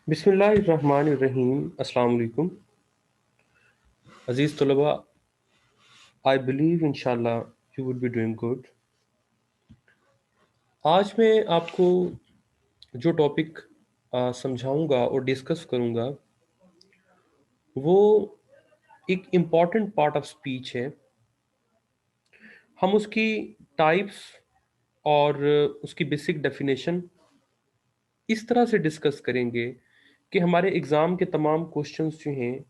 बिस्मिल्लाहिर्रहमानिर्रहीम। अस्सलाम वालेकुम। अज़ीज़ तलबा, आई बिलीव इंशाल्लाह you would be doing good. आज मैं आपको जो टॉपिक समझाऊंगा और डिस्कस करूंगा वो एक इम्पॉर्टेंट पार्ट ऑफ स्पीच है। हम उसकी टाइप्स और उसकी बेसिक डेफिनेशन इस तरह से डिस्कस करेंगे कि हमारे एग्ज़ाम के तमाम क्वेश्चंस जो हैं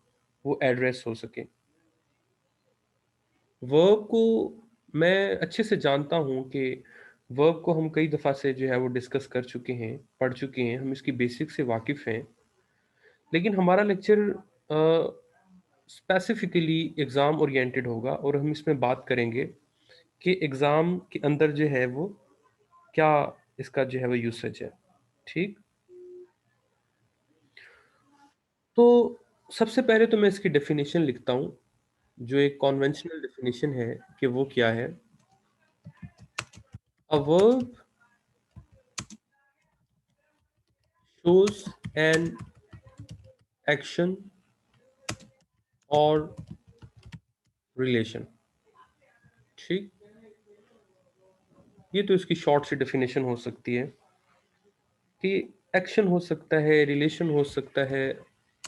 वो एड्रेस हो सके। वर्ब को मैं अच्छे से जानता हूँ कि वर्ब को हम कई दफ़ा से जो है वो डिस्कस कर चुके हैं, पढ़ चुके हैं, हम इसकी बेसिक से वाकिफ़ हैं। लेकिन हमारा लेक्चर स्पेसिफ़िकली एग्ज़ाम ओरिएंटेड होगा और हम इसमें बात करेंगे कि एग्ज़ाम के अंदर जो है वो क्या इसका जो है वो यूसेज है। ठीक? तो सबसे पहले तो मैं इसकी डेफ़िनेशन लिखता हूँ, जो एक कन्वेंशनल डेफ़िनेशन है कि वो क्या है। A verb shows an action और रिलेशन। ठीक, ये तो इसकी शॉर्ट सी डेफिनेशन हो सकती है कि एक्शन हो सकता है, रिलेशन हो सकता है।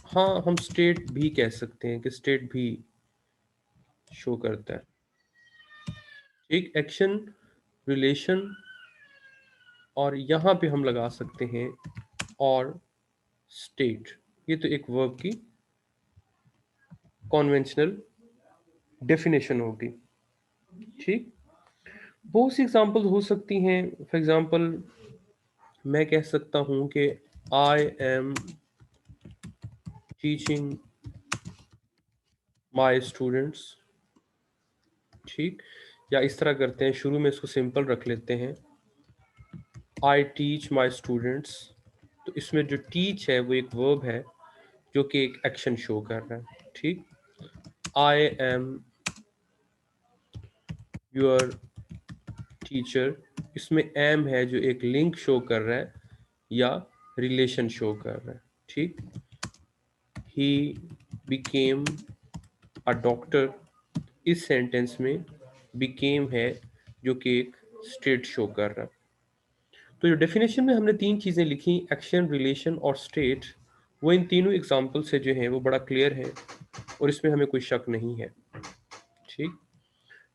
हाँ, हम स्टेट भी कह सकते हैं कि स्टेट भी शो करता है। ठीक, एक्शन, रिलेशन और यहाँ पे हम लगा सकते हैं और स्टेट। ये तो एक वर्ब की कॉन्वेंशनल डेफिनेशन होगी। ठीक, बहुत सी एग्जांपल हो सकती हैं। फॉर एग्जांपल मैं कह सकता हूँ कि I am teaching my students. ठीक, या इस तरह करते हैं, शुरू में इसको सिंपल रख लेते हैं, आई टीच माई स्टूडेंट्स। तो इसमें जो टीच है वो एक वर्ब है जो कि एक एक्शन शो कर रहा है। ठीक, आई एम योर टीचर, इसमें एम है जो एक लिंक शो कर रहा है या रिलेशन शो कर रहा है। ठीक, ही बिकेम अ डॉक्टर, इस सेंटेंस में बिकेम है जो कि एक स्टेट शो कर रहा है। तो जो डेफिनेशन में हमने तीन चीज़ें लिखी, एक्शन, रिलेशन और स्टेट, वो इन तीनों एग्जाम्पल से जो है वो बड़ा क्लियर है और इसमें हमें कोई शक नहीं है। ठीक,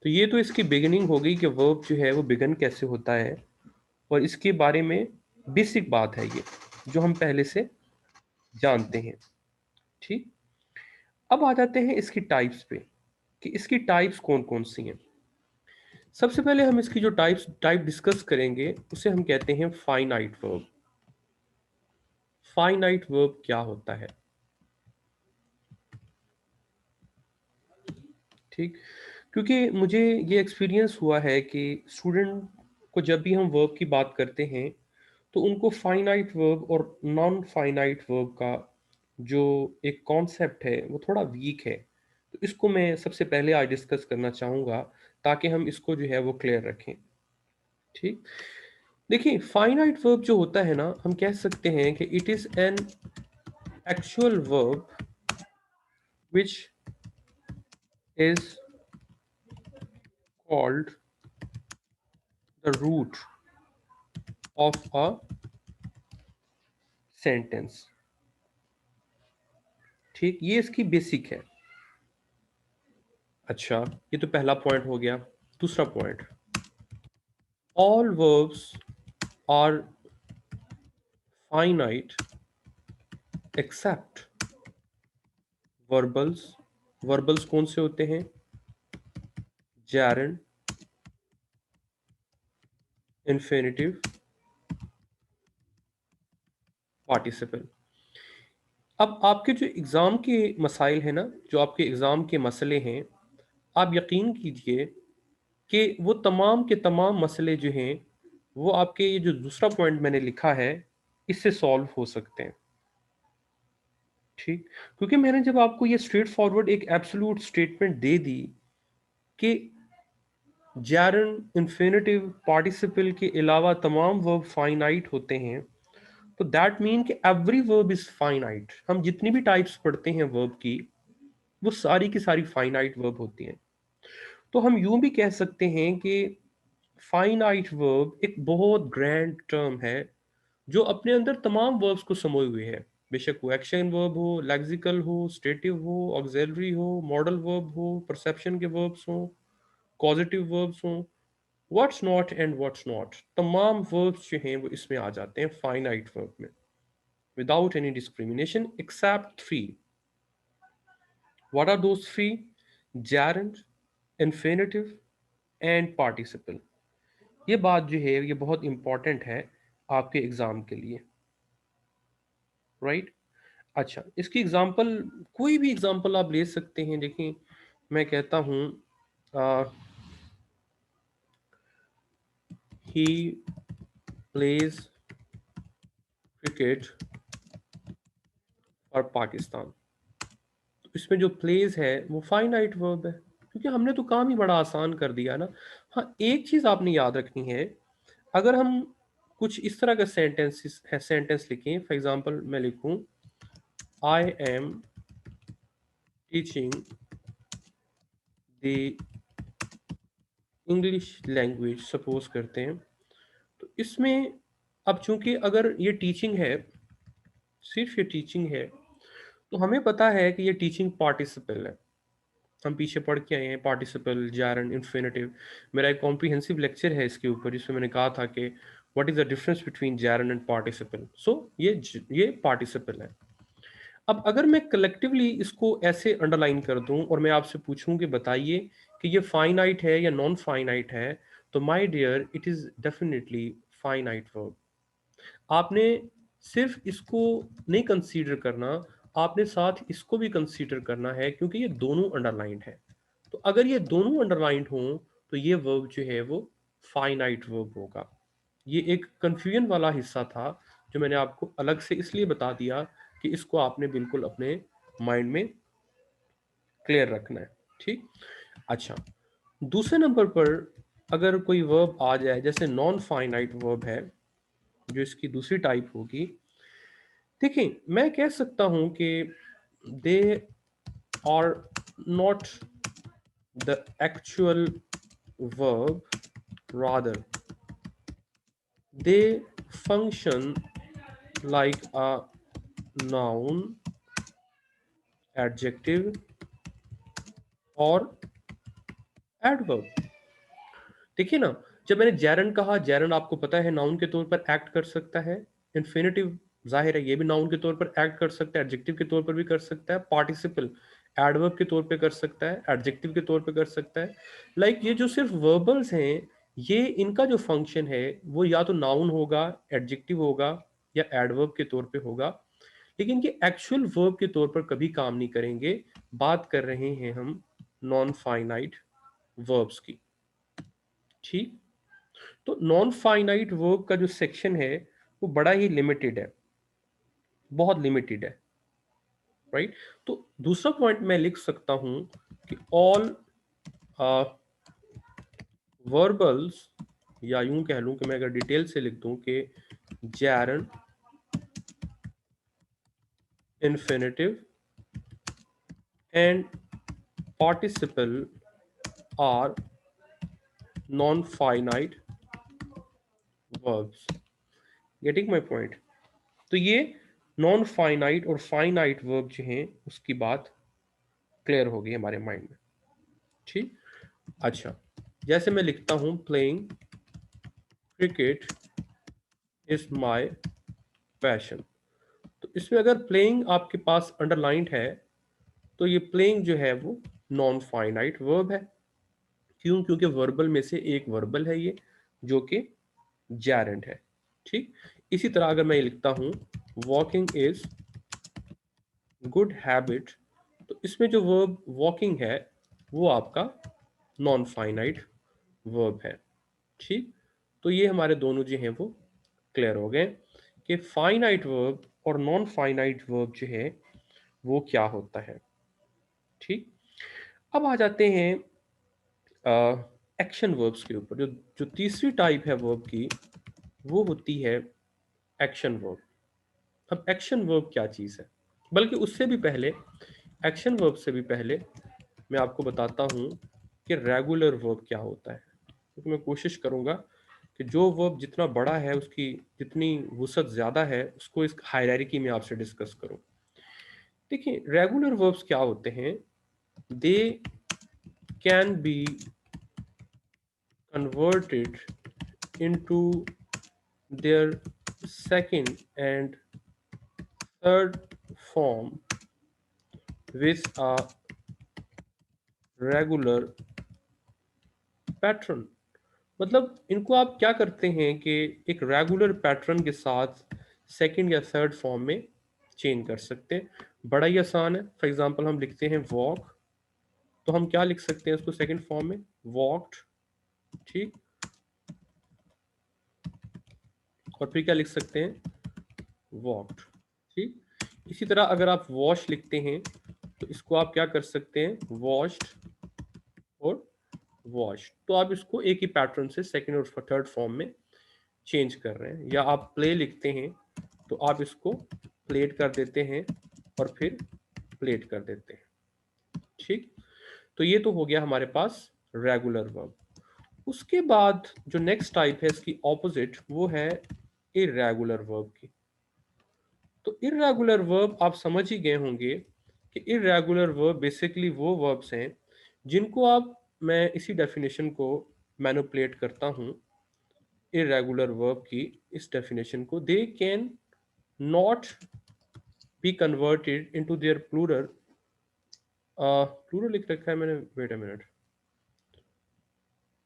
तो ये तो इसकी बिगिनिंग हो गई कि वर्ब जो है वो बिगन कैसे होता है और इसके बारे में बेसिक बात है ये जो हम पहले से जानते हैं। ठीक, अब आ जाते हैं इसकी टाइप्स पे कि इसकी टाइप्स कौन कौन सी हैं। सबसे पहले हम इसकी जो टाइप डिस्कस करेंगे उसे हम कहते हैं फाइनाइट वर्ब। फाइनाइट वर्ब क्या होता है? ठीक, क्योंकि मुझे ये एक्सपीरियंस हुआ है कि स्टूडेंट को जब भी हम वर्ब की बात करते हैं तो उनको फाइनाइट वर्ब और नॉन फाइनाइट वर्ब का जो एक कॉन्सेप्ट है वो थोड़ा वीक है। तो इसको मैं सबसे पहले आज डिस्कस करना चाहूँगा ताकि हम इसको जो है वो क्लियर रखें। ठीक, देखिए फाइनाइट वर्ब जो होता है ना, हम कह सकते हैं कि it is an actual verb which is called the root of a sentence। ठीक, ये इसकी बेसिक है। अच्छा, ये तो पहला पॉइंट हो गया। दूसरा point, all verbs are finite except verbals. Verbals कौन से होते हैं? Gerund, infinitive, participle. अब आपके जो एग्ज़ाम के मसाइल हैं ना, जो आपके एग्ज़ाम के मसले हैं, आप यकीन कीजिए कि वो तमाम के तमाम मसले जो हैं वो आपके ये जो दूसरा पॉइंट मैंने लिखा है इससे सॉल्व हो सकते हैं। ठीक, क्योंकि मैंने जब आपको ये स्ट्रेट फॉरवर्ड एक एब्सोल्यूट स्टेटमेंट दे दी कि जैरन, इन्फिनिटिव, पार्टिसिपल के अलावा तमाम वर्ब फाइनाइट होते हैं, तो दैट मीन कि एवरी वर्ब इज फाइनाइट। हम जितनी भी टाइप्स पढ़ते हैं वर्ब की, वो सारी की सारी फाइनाइट वर्ब होती हैं। तो हम यूं भी कह सकते हैं कि फाइनाइट वर्ब एक बहुत ग्रैंड टर्म है जो अपने अंदर तमाम वर्ब्स को समोए हुए है। बेशक वो एक्शन वर्ब हो, लेक्सिकल हो, स्टेटिव हो, ऑक्सिलरी हो, मॉडल वर्ब हो, परसेप्शन के वर्ब्स हो, कॉजेटिव वर्ब्स हो, what's not and what's not, तमाम वर्ब्स जो हैं वो इसमें आ जाते हैं फाइनाइट वर्ब में, without any discrimination except three. What are those three? gerund, infinitive and participle। ये बात जो है ये बहुत इंपॉर्टेंट है आपके एग्जाम के लिए, राइट? अच्छा, इसकी एग्जांपल कोई भी एग्जांपल आप ले सकते हैं। देखिए, मैं कहता हूं he plays cricket for Pakistan. तो इसमें जो प्लेज है वो फाइनाइट वर्ब है, क्योंकि हमने तो काम ही बड़ा आसान कर दिया ना। हाँ, एक चीज आपने याद रखनी है, अगर हम कुछ इस तरह का सेंटेंस लिखें, फॉर एग्जांपल मैं लिखूं I am teaching the English language, suppose करते हैं। तो इसमें अब चूंकि अगर ये टीचिंग है, सिर्फ ये टीचिंग है, तो हमें पता है कि ये टीचिंग पार्टिसिपल है। हम पीछे पढ़ के आए हैं पार्टिसिपल, जैरन, इन्फिनेटिव। मेरा एक कॉम्प्रिहेंसिव लेक्चर है इसके ऊपर, जिसमें मैंने कहा था कि what is the difference between gerund and participle. So ये पार्टिसिपल है। अब अगर मैं कलेक्टिवली इसको ऐसे अंडरलाइन कर दूं और मैं आपसे पूछूं कि बताइए कि ये फाइनाइट है या नॉन फाइनाइट है, तो my dear it is definitely finite verb. आपने सिर्फ इसको नहीं कंसीडर करना, आपने साथ इसको भी कंसीडर करना है, क्योंकि ये दोनों अंडरलाइंड है। तो अगर ये दोनों अंडरलाइंड हों तो ये वर्ब जो है वो फाइनाइट वर्ब होगा। ये एक कंफ्यूजन वाला हिस्सा था जो मैंने आपको अलग से इसलिए बता दिया कि इसको आपने बिल्कुल अपने माइंड में क्लियर रखना है, ठीक? अच्छा, दूसरे नंबर पर अगर कोई वर्ब आ जाए, जैसे नॉन फाइनाइट वर्ब है जो इसकी दूसरी टाइप होगी। देखिए, मैं कह सकता हूं कि they are not the actual verb, rather they function like a noun, adjective और adverb। देखिए ना, जब मैंने जैरन कहा, जैरन आपको पता है नाउन के तौर पर एक्ट कर सकता है। इन्फिनेटिव जाहिर है ये भी नाउन के तौर पर एक्ट कर सकता है, एडजेक्टिव के तौर पर भी कर सकता है। पार्टिसिपल एडवर्ब के तौर पे कर सकता है, एडजेक्टिव के तौर पे कर सकता है। ये जो सिर्फ वर्बल्स हैं, ये इनका जो फंक्शन है वो या तो नाउन होगा, एडजेक्टिव होगा या एडवर्ब के तौर पे होगा, लेकिन ये एक्चुअल वर्ब के तौर पर कभी काम नहीं करेंगे। बात कर रहे हैं हम नॉन फाइनाइट वर्ब्स की, ठीक? तो नॉन फाइनाइट वर्ब का जो सेक्शन है वो बड़ा ही लिमिटेड है, बहुत लिमिटेड है, राइट? तो दूसरा पॉइंट मैं लिख सकता हूं कि ऑल वर्बल्स, या यूं कह लूं कि मैं अगर डिटेल से लिख दूं कि gerund, infinitive and participle are non finite verbs. Getting my point? तो ये नॉन फाइनाइट और फाइनाइट वर्ब जो हैं उसकी बात क्लियर हो गई हमारे माइंड में, ठीक? अच्छा, जैसे मैं लिखता हूं playing cricket is my passion. तो इसमें अगर प्लेइंग आपके पास अंडरलाइंड है तो ये प्लेइंग जो है वो नॉन फाइनाइट वर्ब है। क्यों? क्योंकि वर्बल में से एक वर्बल है ये, जो कि जैरेंट है, ठीक? इसी तरह अगर मैं लिखता हूं वॉकिंग इज गुड हैबिट, तो इसमें जो वर्ब वॉकिंग है वो आपका नॉन फाइनाइट वर्ब है, ठीक? तो ये हमारे दोनों जो हैं वो क्लियर हो गए कि फाइनाइट वर्ब और नॉन फाइनाइट वर्ब जो है वो क्या होता है, ठीक? अब आ जाते हैं एक्शन वर्ब्स के ऊपर। जो जो तीसरी टाइप है वर्ब की वो होती है एक्शन वर्ब। अब एक्शन वर्ब क्या चीज़ है, बल्कि उससे भी पहले, एक्शन वर्ब से भी पहले मैं आपको बताता हूँ कि रेगुलर वर्ब क्या होता है, क्योंकि मैं कोशिश करूँगा कि जो वर्ब जितना बड़ा है, उसकी जितनी वुसअत ज़्यादा है, उसको इस हायरार्की में आपसे डिस्कस करूँ। देखिए, रेगुलर वर्ब्स क्या होते हैं, they can be converted into their second and third form with a regular pattern। मतलब इनको आप क्या करते हैं कि एक रेगुलर पैटर्न के साथ सेकंड या थर्ड फॉर्म में चेंज कर सकते हैं। बड़ा ही आसान है। फॉर एग्जांपल हम लिखते हैं वॉक, तो हम क्या लिख सकते हैं उसको सेकंड फॉर्म में, वॉक्ड, ठीक। और फिर क्या लिख सकते हैं, वॉक्ड, ठीक। इसी तरह अगर आप वॉश लिखते हैं तो इसको आप क्या कर सकते हैं, वॉश्ड और वॉश। तो आप इसको एक ही पैटर्न से सेकंड और थर्ड फॉर्म में चेंज कर रहे हैं। या आप प्ले लिखते हैं तो आप इसको प्लेट कर देते हैं और फिर प्लेट कर देते हैं, ठीक। तो ये तो हो गया हमारे पास रेगुलर वर्ब। उसके बाद जो नेक्स्ट टाइप है इसकी ऑपोजिट, वो है इर्रेगुलर वर्ब की। तो इर्रेगुलर वर्ब आप समझ ही गए होंगे कि इर्रेगुलर वर्ब बेसिकली वो वर्ब्स हैं जिनको आप, मैं इसी डेफिनेशन को मैनिपुलेट करता हूं इर्रेगुलर वर्ब की इस डेफिनेशन को, they can not be converted into their plural, plural लिख रखा है मैंने, wait a minute,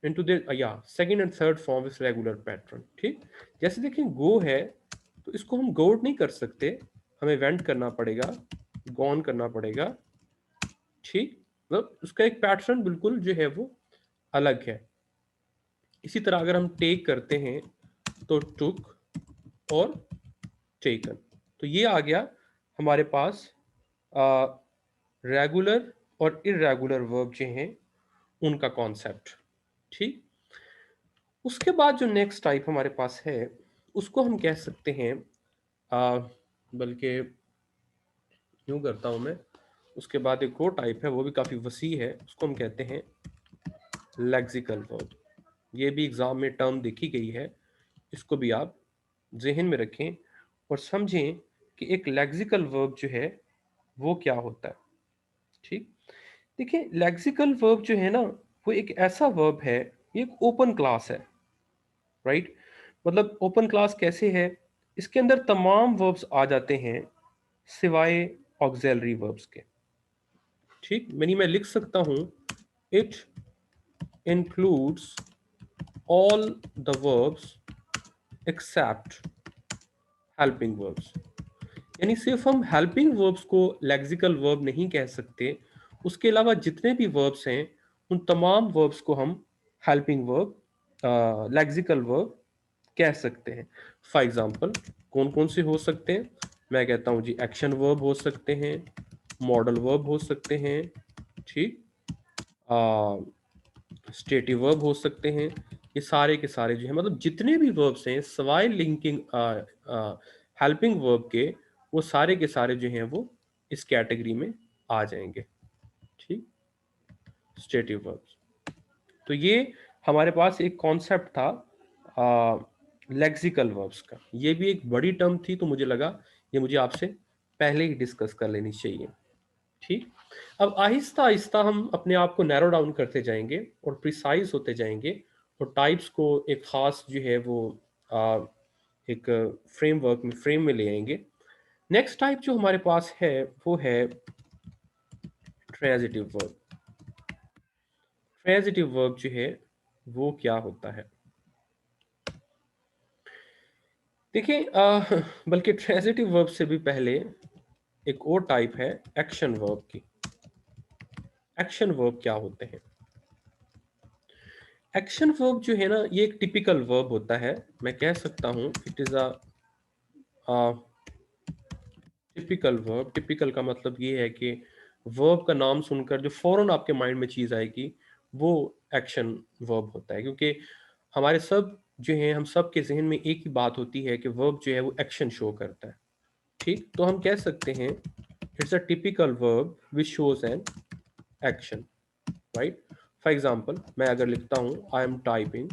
into their, या second and third form with regular pattern, ठीक। जैसे देखिए गो है, तो इसको हम गोड नहीं कर सकते, हमें वेंट करना पड़ेगा, गॉन करना पड़ेगा, ठीक। मतलब उसका एक पैटर्न बिल्कुल जो है वो अलग है। इसी तरह अगर हम टेक करते हैं तो टुक और टेकन, तो ये आ गया हमारे पास रेगुलर और इर्रेगुलर वर्ब जो हैं उनका कॉन्सेप्ट, ठीक। उसके बाद जो नेक्स्ट टाइप हमारे पास है उसको हम कह सकते हैं, बल्कि यूं करता हूं मैं, उसके बाद एक और टाइप है वो भी काफ़ी वसी है, उसको हम कहते हैं लेक्सिकल वर्ब। ये भी एग्ज़ाम में टर्म देखी गई है, इसको भी आप जहन में रखें और समझें कि एक लेक्सिकल वर्ब जो है वो क्या होता है, ठीक। देखिए लेक्सिकल वर्ब जो है ना, वो एक ऐसा वर्ब है, ये एक ओपन क्लास है, राइट। मतलब ओपन क्लास कैसे है, इसके अंदर तमाम वर्ब्स आ जाते हैं सिवाय ऑक्सिलरी वर्ब्स के, ठीक। मैं लिख सकता हूं, it includes all the verbs except helping verbs. यानी सिर्फ हम हेल्पिंग वर्ब्स को लेक्सिकल वर्ब नहीं कह सकते, उसके अलावा जितने भी वर्ब्स हैं उन तमाम वर्ब्स को हम हेल्पिंग वर्ब, लेक्सिकल वर्ब कह सकते हैं। फॉर एग्जांपल कौन कौन से हो सकते हैं, मैं कहता हूं जी, एक्शन वर्ब हो सकते हैं, मॉडल वर्ब हो सकते हैं, ठीक, स्टेटिव वर्ब हो सकते हैं। ये सारे के सारे जो है, मतलब जितने भी वर्ब्स हैं सवाई लिंकिंग हेल्पिंग वर्ब के, वो सारे के सारे जो हैं वो इस कैटेगरी में आ जाएंगे, ठीक, स्टेटिव वर्ब्स। तो ये हमारे पास एक कॉन्सेप्ट था लेक्सिकल वर्ब्स का। ये भी एक बड़ी टर्म थी, तो मुझे लगा ये मुझे आपसे पहले ही डिस्कस कर लेनी चाहिए, ठीक। अब आहिस्ता आहिस्ता हम अपने आप को नैरो डाउन करते जाएंगे और प्रिसाइज होते जाएंगे और टाइप्स को एक खास जो है वो आ, एक फ्रेमवर्क में, फ्रेम में ले आएंगे। नेक्स्ट टाइप जो हमारे पास है वो है ट्रांजिटिव वर्ब। ट्रांजिटिव वर्ब जो है वो क्या होता है, देखिए बल्कि ट्रांजिटिव वर्ब से भी पहले एक और टाइप है एक्शन वर्ब की। एक्शन वर्ब क्या होते हैं, एक्शन वर्ब जो है ना, ये एक टिपिकल वर्ब होता है। मैं कह सकता हूं it is a typical verb. Typical का मतलब ये है कि वर्ब का नाम सुनकर जो फौरन आपके माइंड में चीज आएगी वो एक्शन वर्ब होता है, क्योंकि हमारे सब जो हैं, हम सब के जहन में एक ही बात होती है कि वर्ब जो है वो एक्शन शो करता है, ठीक, तो हम कह सकते हैं it's a typical verb which shows an action, right. For example मैं अगर लिखता हूँ आई एम टाइपिंग,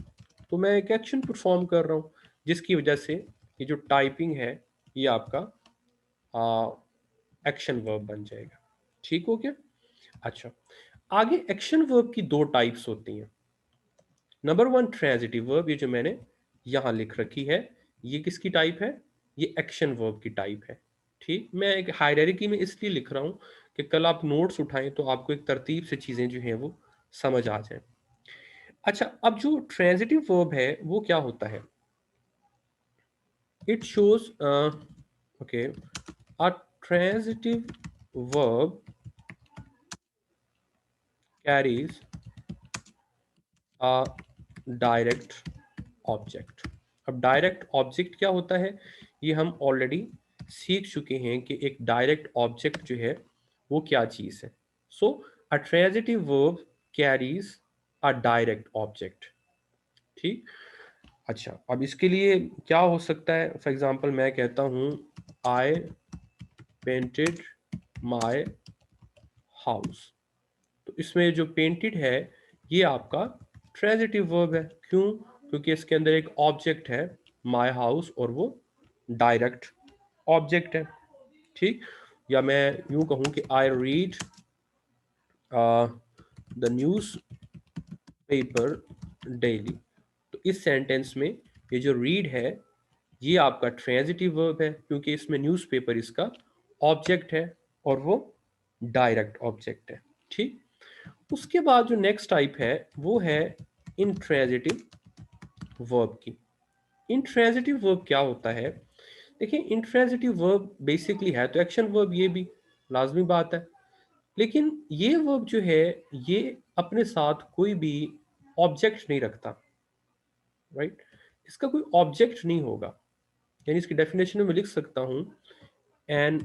तो मैं एक एक्शन परफॉर्म कर रहा हूँ, जिसकी वजह से ये जो टाइपिंग है ये आपका एक्शन वर्ब बन जाएगा। ठीक हो गया। अच्छा, आगे एक्शन वर्ब की दो टाइप्स होती हैं। नंबर वन ट्रांजिटिव वर्ब, ये जो मैंने यहां लिख रखी है, ये किसकी टाइप है? ये एक्शन वर्ब की टाइप है। ठीक, मैं एक हायरार्की में इसलिए लिख रहा हूं कि कल आप नोट्स उठाएं तो आपको एक तरतीब से चीजें जो हैं वो समझ आ जाए। अच्छा, अब जो ट्रांजिटिव वर्ब है वो क्या होता है? It shows okay, a transitive verb carries a direct object. अब डायरेक्ट ऑब्जेक्ट क्या होता है, ये हम ऑलरेडी सीख चुके हैं कि एक डायरेक्ट ऑब्जेक्ट जो है वो क्या चीज है। So a transitive verb carries a direct object. ठीक। अच्छा, अब इसके लिए क्या हो सकता है? फॉर एग्जाम्पल मैं कहता हूं आई पेंटेड माई हाउस, तो इसमें जो पेंटेड है ये आपका ट्रांजिटिव वर्ब है। क्यों? क्योंकि इसके अंदर एक ऑब्जेक्ट है माय हाउस और वो डायरेक्ट ऑब्जेक्ट है। ठीक, या मैं यूं कहूं कि I read the news paper daily, तो इस सेंटेंस में ये जो रीड है ये आपका ट्रांजिटिव वर्ब है, क्योंकि इसमें न्यूज़पेपर इसका ऑब्जेक्ट है और वो डायरेक्ट ऑब्जेक्ट है। ठीक, उसके बाद जो नेक्स्ट टाइप है वो है इंट्रांजिटिव वर्ब की। इंट्रांजिटिव वर्ब क्या होता है? देखिए, इंट्रांजिटिव वर्ब बेसिकली है तो एक्शन वर्ब, ये भी लाजमी बात है, लेकिन ये वर्ब जो है ये अपने साथ कोई भी ऑब्जेक्ट नहीं रखता, राइट। इसका कोई ऑब्जेक्ट नहीं होगा, यानी इसकी डेफिनेशन में मैं लिख सकता हूं N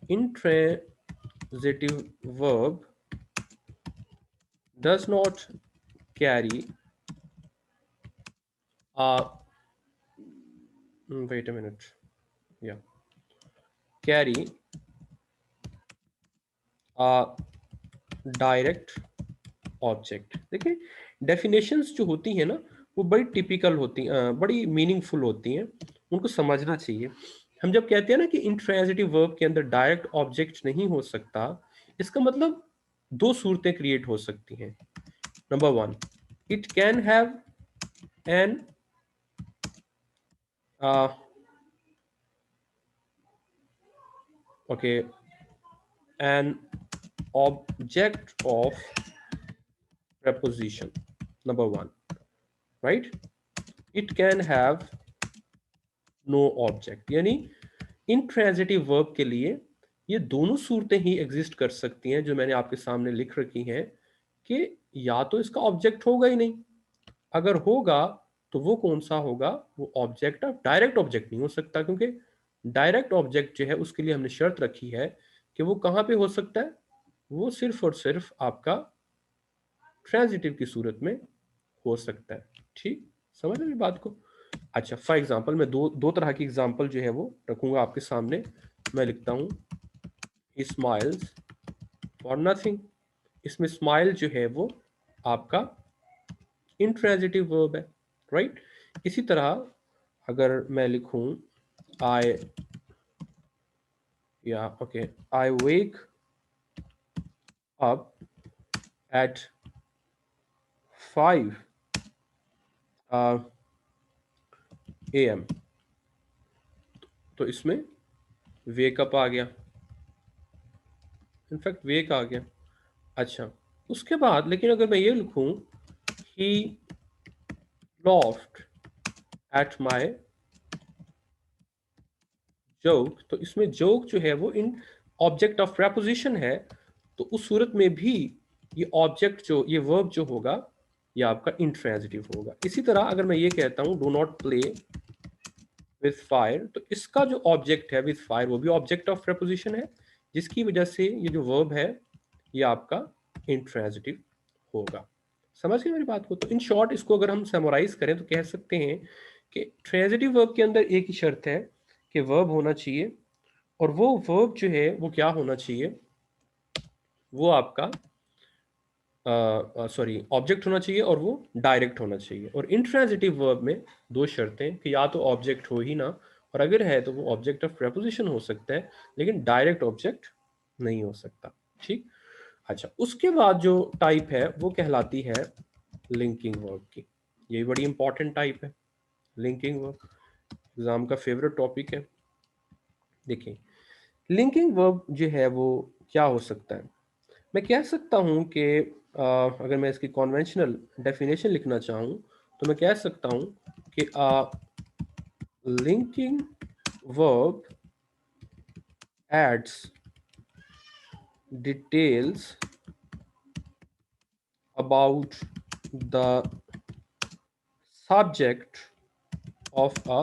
intransitive verb does not carry a wait a minute, yeah, carry a direct object. देखिए, डेफिनेशंस जो होती हैं ना वो बड़ी टिपिकल होती हैं, बड़ी मीनिंगफुल होती हैं, उनको समझना चाहिए। हम जब कहते हैं ना कि इंट्रांजिटिव वर्ब के अंदर डायरेक्ट ऑब्जेक्ट नहीं हो सकता, इसका मतलब दो सूरतें क्रिएट हो सकती हैं। Number one, it can have an okay, an object of preposition, number one, right? It can have no object, यानी intransitive verb के लिए ये दोनों सूरतें ही एग्जिस्ट कर सकती हैं जो मैंने आपके सामने लिख रखी हैं, कि या तो इसका ऑब्जेक्ट होगा ही नहीं, अगर होगा तो वो कौन सा होगा? वो ऑब्जेक्ट ऑफ डायरेक्ट ऑब्जेक्ट नहीं हो सकता, क्योंकि डायरेक्ट ऑब्जेक्ट जो है उसके लिए हमने शर्त रखी है कि वो कहाँ पे हो सकता है? वो सिर्फ और सिर्फ आपका ट्रांजिटिव की सूरत में हो सकता है। ठीक, समझ रहे बात को? अच्छा, फॉर एग्जांपल मैं दो तरह की एग्जांपल जो है वो रखूंगा आपके सामने। मैं लिखता हूं स्माइल्स फॉर नथिंग, इसमें स्माइल जो है वो आपका इंट्रांजिटिव वर्ब है, राइट। इसी तरह अगर मैं लिखूं आई या okay, I wake up at 5 AM, तो इसमें वेकअप आ गया, इनफैक्ट वेक आ गया। अच्छा, उसके बाद लेकिन अगर मैं ये लिखूं ही लॉफ्ट एट माई जोक, तो इसमें जोक जो है वो इन ऑब्जेक्ट ऑफ प्रेपोजिशन है, तो उस सूरत में भी ये ऑब्जेक्ट जो ये वर्ब जो होगा ये आपका इंट्रांजिटिव होगा। इसी तरह अगर मैं ये कहता हूं do not play with fire, तो इसका जो ऑब्जेक्ट है विथ फायर वो भी ऑब्जेक्ट ऑफ प्रेपोजिशन है, जिसकी वजह से ये जो वर्ब है ये आपका इंट्रांजिटिव होगा। समझ गए मेरी बात को? तो इन शॉर्ट इसको अगर हम समराइज करें तो कह सकते हैं कि ट्रांजिटिव वर्ब के अंदर एक ही शर्त है कि वर्ब होना चाहिए, और वो वर्ब जो है वो क्या होना चाहिए, वो आपका सॉरी ऑब्जेक्ट होना चाहिए और वो डायरेक्ट होना चाहिए। और इंट्रांजिटिव वर्ब में दो शर्तें कि या तो ऑब्जेक्ट हो ही ना, और अगर है तो वो ऑब्जेक्ट ऑफ प्रेपोजिशन हो सकता है, लेकिन डायरेक्ट ऑब्जेक्ट नहीं हो सकता। ठीक। अच्छा, उसके बाद जो टाइप है वो कहलाती है लिंकिंग वर्ब की। ये बड़ी इंपॉर्टेंट टाइप है लिंकिंग वर्ब, एग्जाम का फेवरेट टॉपिक है। देखिए, लिंकिंग वर्ब जो है वो क्या हो सकता है। मैं कह सकता हूँ कि अगर मैं इसकी कॉन्वेंशनल डेफिनेशन लिखना चाहूँ तो मैं कह सकता हूँ कि linking verb adds details about the subject of a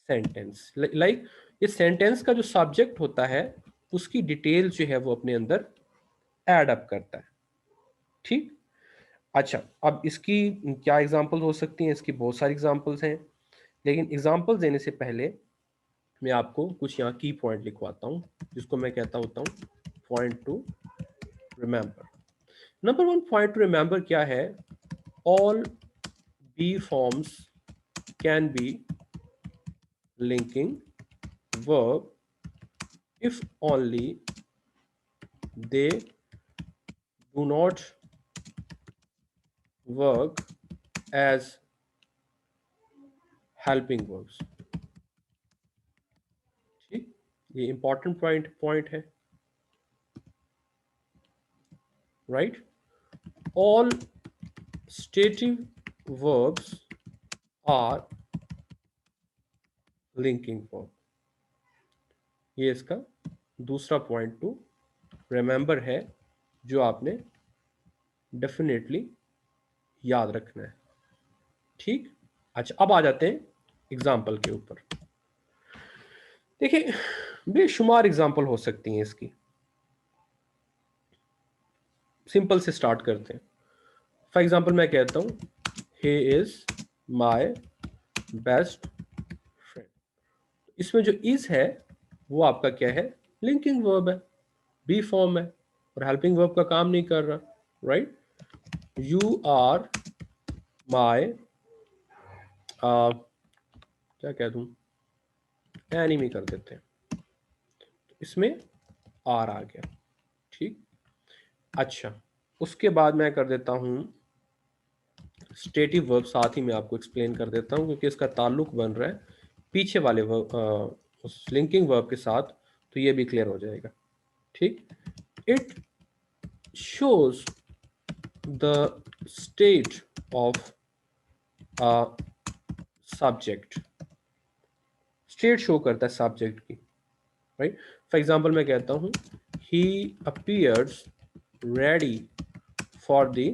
sentence। Like ये सेंटेंस का जो सब्जेक्ट होता है उसकी डिटेल जो है वो अपने अंदर एड अप करता है। ठीक। अच्छा, अब इसकी क्या एग्जांपल हो सकती हैं, इसकी बहुत सारी एग्जांपल्स हैं, लेकिन एग्जांपल देने से पहले मैं आपको कुछ यहाँ की पॉइंट लिखवाता हूँ, जिसको मैं कहता होता हूँ point to remember. Number one point to remember क्या है, all B forms can be linking verb if only they do not work as helping verbs। ठीक, ये इंपॉर्टेंट पॉइंट है, right. All stative verbs are linking verb। ये इसका दूसरा point to remember है जो आपने डेफिनेटली याद रखना है। ठीक। अच्छा, अब आ जाते हैं एग्जाम्पल के ऊपर। देखिए, बेशुमार एग्जाम्पल हो सकती हैं इसकी। सिंपल से स्टार्ट करते हैं। फॉर एग्जाम्पल मैं कहता हूं he is my best friend. इसमें जो इज है वो आपका क्या है, लिंकिंग वर्ब है, बी फॉर्म है, और हेल्पिंग वर्ब का काम नहीं कर रहा, राइट। यू आर माई, क्या कह दूं, एनिमी कर देते हैं, इसमें आर आ गया। ठीक। अच्छा, उसके बाद मैं कर देता हूं स्टेटिव वर्ब, साथ ही मैं आपको एक्सप्लेन कर देता हूं क्योंकि इसका ताल्लुक बन रहा है पीछे वाले वर्ब, उस लिंकिंग वर्ब के साथ, तो ये भी क्लियर हो जाएगा। ठीक। It shows the state of subject. State show करता है सब्जेक्ट की, राइट। फॉर एग्जाम्पल मैं कहता हूं ही appears ready for the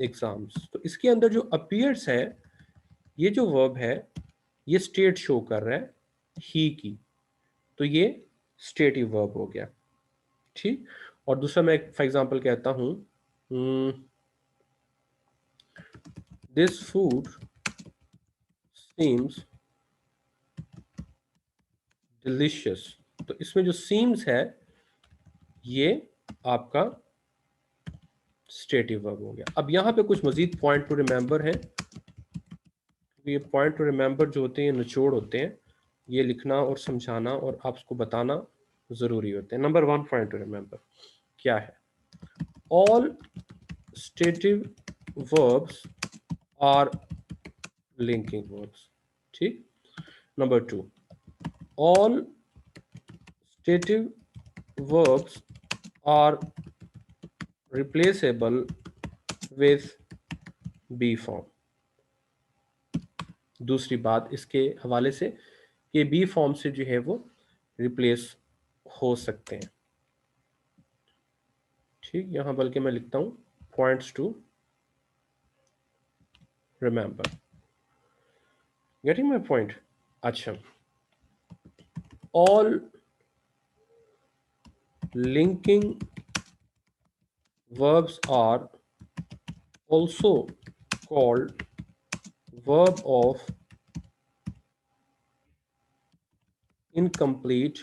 exams. तो इसके अंदर जो अपीयर्स है, ये जो वर्ब है ये स्टेट शो कर रहा है ही की, तो ये स्टेटिव वर्ब हो गया। ठीक। और दूसरा मैं फॉर एग्जांपल कहता हूं दिस फूड सीम्स डिलीशियस। तो इसमें जो सीम्स है ये आपका स्टेटिव वर्ब हो गया। अब यहां पे कुछ मजीद पॉइंट टू रिमेंबर है, ये पॉइंट टू रिमेंबर जो होते हैं निचोड़ होते हैं, ये लिखना और समझाना और आपको बताना जरूरी होते हैं। Number one point to remember क्या है, all stative verbs are linking verbs। ठीक। Number two, all stative verbs are replaceable with be form. दूसरी बात इसके हवाले से कि बी फॉर्म से जो है वो रिप्लेस हो सकते हैं। ठीक, यहां बल्कि मैं लिखता हूं points to remember. Getting my point. अच्छा, all linking verbs are also called verb of incomplete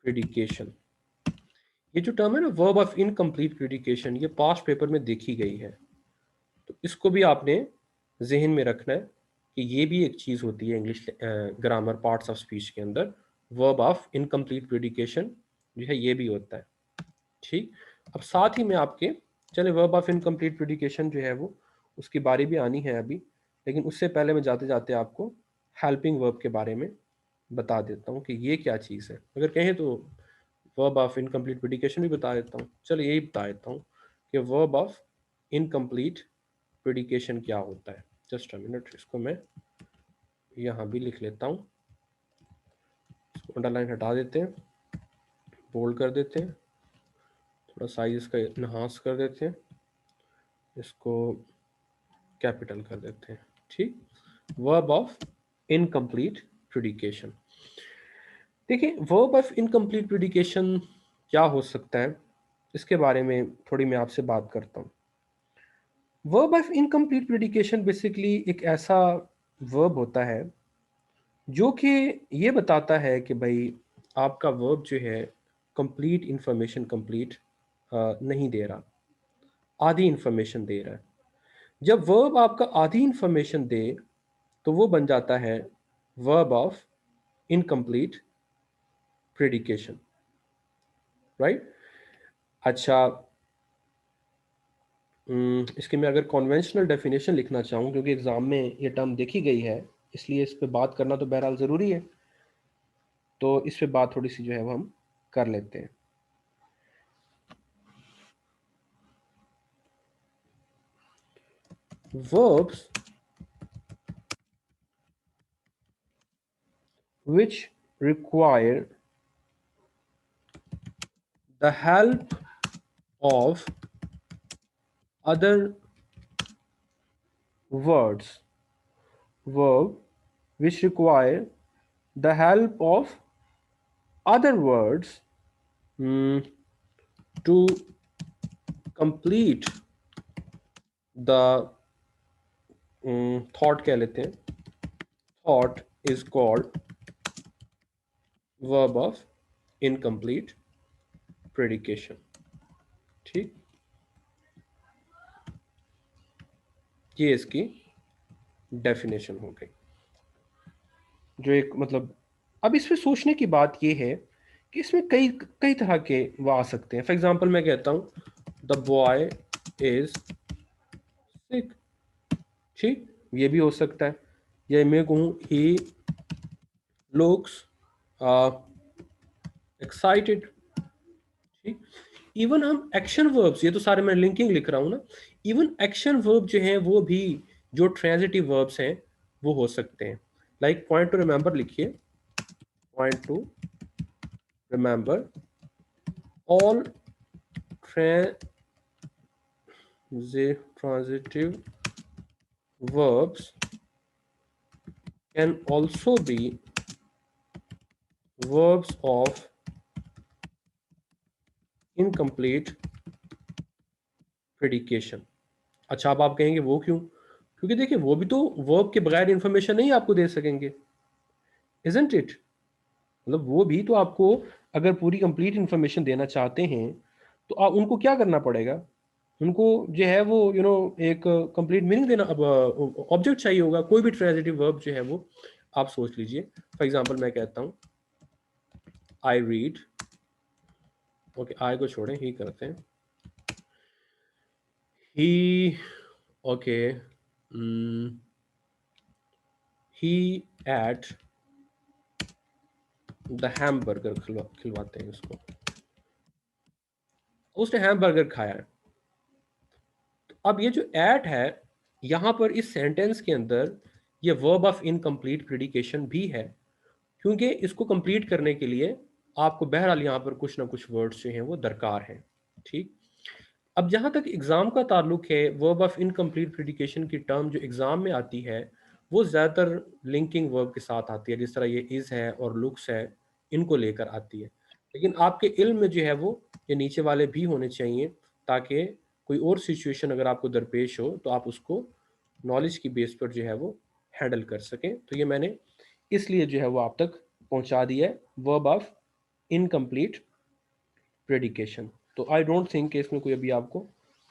predication. ये जो टर्म है ना वर्ब ऑफ इनकम्प्लीट प्रेडिकेशन, ये पास्ट पेपर में देखी गई है, तो इसको भी आपने जहन में रखना है कि ये भी एक चीज़ होती है English grammar parts of speech के अंदर। वर्ब ऑफ इनकम्प्लीट प्रेडिकेशन जो है ये भी होता है। ठीक, अब साथ ही में आपके चले वर्ब ऑफ इनकम्प्लीट प्रेडिकेशन जो है वो उसकी बारी भी आनी है अभी, लेकिन उससे पहले मैं जाते जाते आपको हेल्पिंग वर्ब के बारे में बता देता हूँ कि ये क्या चीज़ है। अगर कहें तो वर्ब ऑफ इनकम्प्लीट प्रेडिकेशन भी बता देता हूँ। चलो यही बता देता हूँ कि वर्ब ऑफ इनकम्प्लीट प्रेडिकेशन क्या होता है। जस्ट अ मिनट, इसको मैं यहाँ भी लिख लेता हूँ। इसको अंडरलाइन हटा देते हैं, बोल्ड कर देते हैं, थोड़ा साइज इसका इनहांस कर देते हैं, इसको कैपिटल कर देते हैं। ठीक, वर्ब ऑफ इनकम्प्लीट प्रेडिकेशन। देखिए वर्ब ऑफ इनकम्प्लीट प्रेडिकेशन क्या हो सकता है, इसके बारे में थोड़ी मैं आपसे बात करता हूँ। वर्ब ऑफ इनकम्प्लीट प्रेडिकेशन बेसिकली एक ऐसा वर्ब होता है जो कि ये बताता है कि भाई आपका वर्ब जो है कंप्लीट इंफॉर्मेशन कंप्लीट नहीं दे रहा, आधी इंफॉर्मेशन दे रहा है। जब वर्ब आपका आधी इंफॉर्मेशन दे तो वो बन जाता है वर्ब ऑफ इनकम्प्लीट प्रेडिकेशन, राइट। अच्छा, इसके मैं अगर कॉन्वेंशनल डेफिनेशन लिखना चाहूँ, क्योंकि एग्ज़ाम में ये टर्म देखी गई है इसलिए इस पे बात करना तो बहरहाल ज़रूरी है, तो इस पे बात थोड़ी सी जो है वो हम कर लेते हैं। Verbs which require the help of other words, verb which require the help of other words to complete the thought कह लेते हैं, thought is called verb of incomplete predication। ठीक, ये इसकी डेफिनेशन हो गई। जो एक मतलब अब इस पे सोचने की बात ये है कि इसमें कई कई तरह के वो आ सकते हैं। फॉर एग्जांपल मैं कहता हूँ द बॉय इज सिक, ठीक, ये भी हो सकता है। या मैं कहूँ ही लुक्स एक्साइटेड, ठीक। इवन हम एक्शन वर्ब्स, ये तो सारे मैं लिंकिंग लिख रहा हूँ ना, इवन एक्शन वर्ब जो हैं वो भी जो ट्रांजिटिव वर्ब्स हैं वो हो सकते हैं। लाइक पॉइंट टू रिमेंबर लिखिए, point to remember all transitive verbs can also be verbs of incomplete predication। अच्छा, अब आप कहेंगे वो क्यों? क्योंकि देखिए वो भी तो वर्ब के बगैर इंफॉर्मेशन नहीं आपको दे सकेंगे, इजंट इट। मतलब वो भी तो आपको अगर पूरी कंप्लीट इंफॉर्मेशन देना चाहते हैं तो आप उनको क्या करना पड़ेगा, उनको जो है वो एक कंप्लीट मीनिंग देना। अब ऑब्जेक्ट चाहिए होगा, कोई भी ट्रांजिटिव वर्ब जो है वो आप सोच लीजिए। फॉर एग्जांपल मैं कहता हूँ आई रीड, ओके आई को छोड़ें, ही करते हैं, he, okay, he ate the hamburger, खिलवाते हैं उसको, उसने हैमबर्गर खाया है। अब ये जो एट है यहाँ पर इस सेंटेंस के अंदर ये वर्ब ऑफ इनकम्प्लीट प्रेडिकेशन भी है, क्योंकि इसको कंप्लीट करने के लिए आपको बहरहाल यहाँ पर कुछ ना कुछ वर्ड्स जो हैं वो दरकार हैं। ठीक, अब जहाँ तक एग्ज़ाम का ताल्लुक है, वर्ब ऑफ इनकम्प्लीट प्रेडिकेशन की टर्म जो एग्ज़ाम में आती है वो ज़्यादातर लिंकिंग वर्ब के साथ आती है, जिस तरह ये इज़ है और लुक्स है, इनको लेकर आती है। लेकिन आपके इल्म में जो है वो ये नीचे वाले भी होने चाहिए, ताकि कोई और सिचुएशन अगर आपको दरपेश हो तो आप उसको नॉलेज की बेस पर जो है वो हैंडल कर सकें। तो ये मैंने इसलिए जो है वो आप तक पहुंचा दिया है वर्ब ऑफ इनकम्प्लीट प्रेडिकेशन। तो आई डोंट थिंक कि इसमें कोई अभी आपको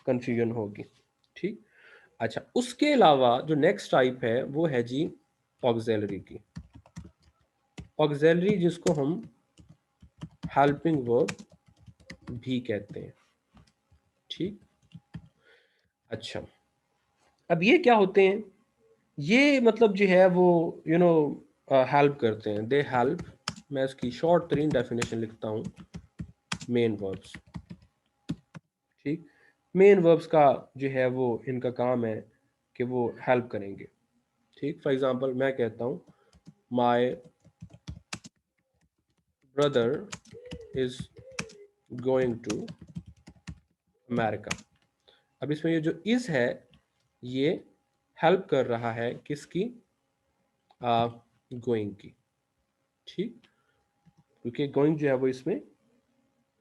कंफ्यूजन होगी। ठीक। अच्छा, उसके अलावा जो नेक्स्ट टाइप है वो है जी ऑक्सिलरी की। ऑक्सिलरी जिसको हम हेल्पिंग वर्ब भी कहते हैं। ठीक। अच्छा, अब ये क्या होते हैं? ये मतलब जो है वो हेल्प करते हैं, दे हेल्प। मैं इसकी शॉर्ट तरीन डेफिनेशन लिखता हूँ, मेन वर्ब्स। ठीक। मेन वर्ब्स का जो है वो इनका काम है कि वो हेल्प करेंगे। ठीक। फॉर एग्जांपल मैं कहता हूँ my brother is going to America. अब इसमें ये जो इज है ये हेल्प कर रहा है किसकी? गोइंग की। ठीक। क्योंकि गोइंग जो है वो इसमें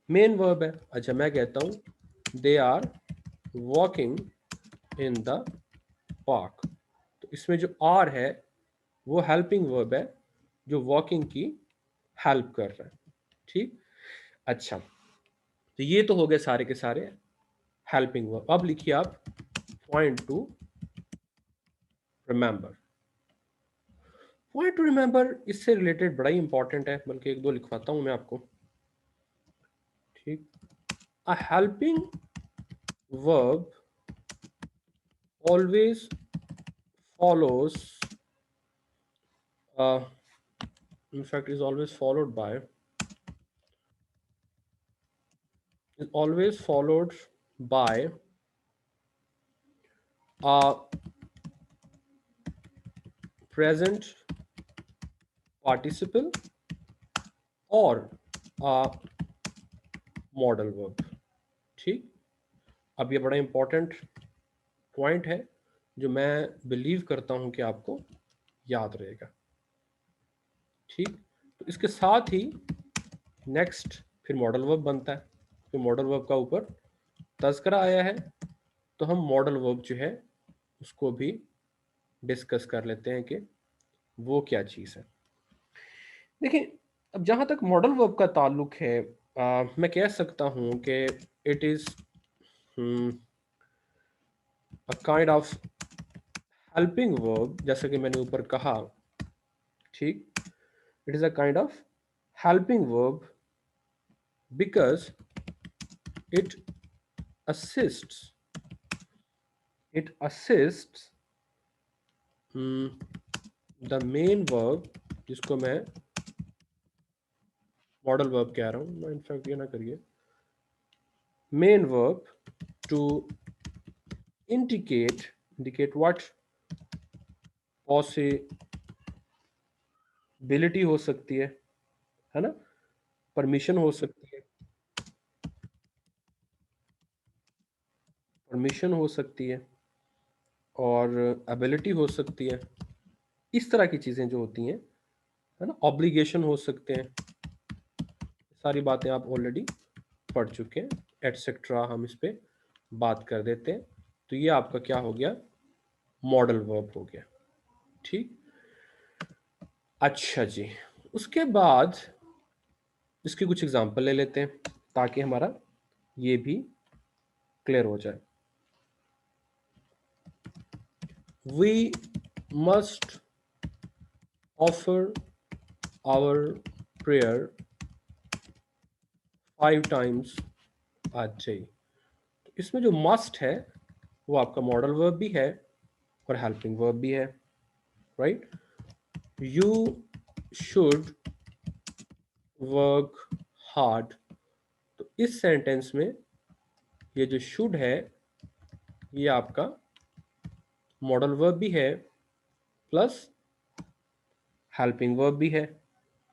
मेन वर्ब है। अच्छा, मैं कहता हूँ they are walking in the park. तो इसमें जो आर है वो हेल्पिंग वर्ब है जो वॉकिंग की हेल्प कर रहा है। ठीक। अच्छा, तो ये तो हो गए सारे के सारे हेल्पिंग वर्ब। अब लिखिए आप point to remember. Point to remember इससे रिलेटेड बड़ा ही इंपॉर्टेंट है, बल्कि एक दो लिखवाता हूं मैं आपको। ठीक। A helping verb always follows uh, in fact is always followed by is always followed by a present participle or a modal verb। ठीक। अब ये बड़ा इंपॉर्टेंट पॉइंट है जो मैं बिलीव करता हूं कि आपको याद रहेगा। ठीक। तो इसके साथ ही नेक्स्ट फिर मॉडल वर्ब बनता है। फिर मॉडल वर्ब का ऊपर तज़करा आया है तो हम मॉडल वर्ब जो है उसको भी डिस्कस कर लेते हैं कि वो क्या चीज़ है। देखिए, अब जहाँ तक मॉडल वर्ब का ताल्लुक है, मैं कह सकता हूँ कि it is a kind of helping verb, जैसे कि मैंने ऊपर कहा। ठीक। It is a kind of helping verb because it assists it assists the main verb, जिसको मैं मॉडल वर्ब कह रहा हूँ। इनफैक्ट ये ना करिए, main verb to indicate what possibility हो सकती है ना, परमिशन हो सकती है, परमिशन हो सकती है और एबिलिटी हो सकती है। इस तरह की चीज़ें जो होती हैं, है ना, ऑब्लिगेशन हो सकते हैं। सारी बातें आप ऑलरेडी पढ़ चुके हैं, एटसेट्रा हम इस पे बात कर देते हैं। तो ये आपका क्या हो गया? मॉडल वर्ब हो गया। ठीक। अच्छा जी, उसके बाद इसके कुछ एग्जांपल ले लेते हैं ताकि हमारा ये भी क्लियर हो जाए। We must offer our prayer 5 times a day। इसमें जो मस्ट है वो आपका मॉडल वर्ब भी है और हेल्पिंग वर्ब भी है, right. You should work hard. तो इस सेंटेंस में ये जो शुड है ये आपका मॉडल वर्ब भी है प्लस हेल्पिंग वर्ब भी है।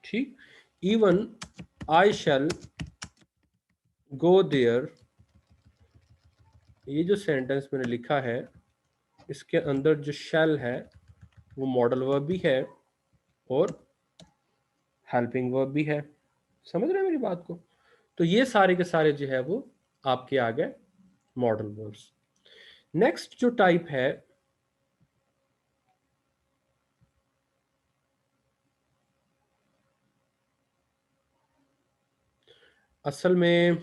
ठीक। Even I shell go there, ये जो सेंटेंस मैंने लिखा है इसके अंदर जो शैल है वो मॉडल वर्ब भी है और हेल्पिंग वर्ब भी है। समझ रहे हैं मेरी बात को? तो ये सारे के सारे जो है वो आपके आ गए मॉडल वर्ब्स। नेक्स्ट जो टाइप है असल में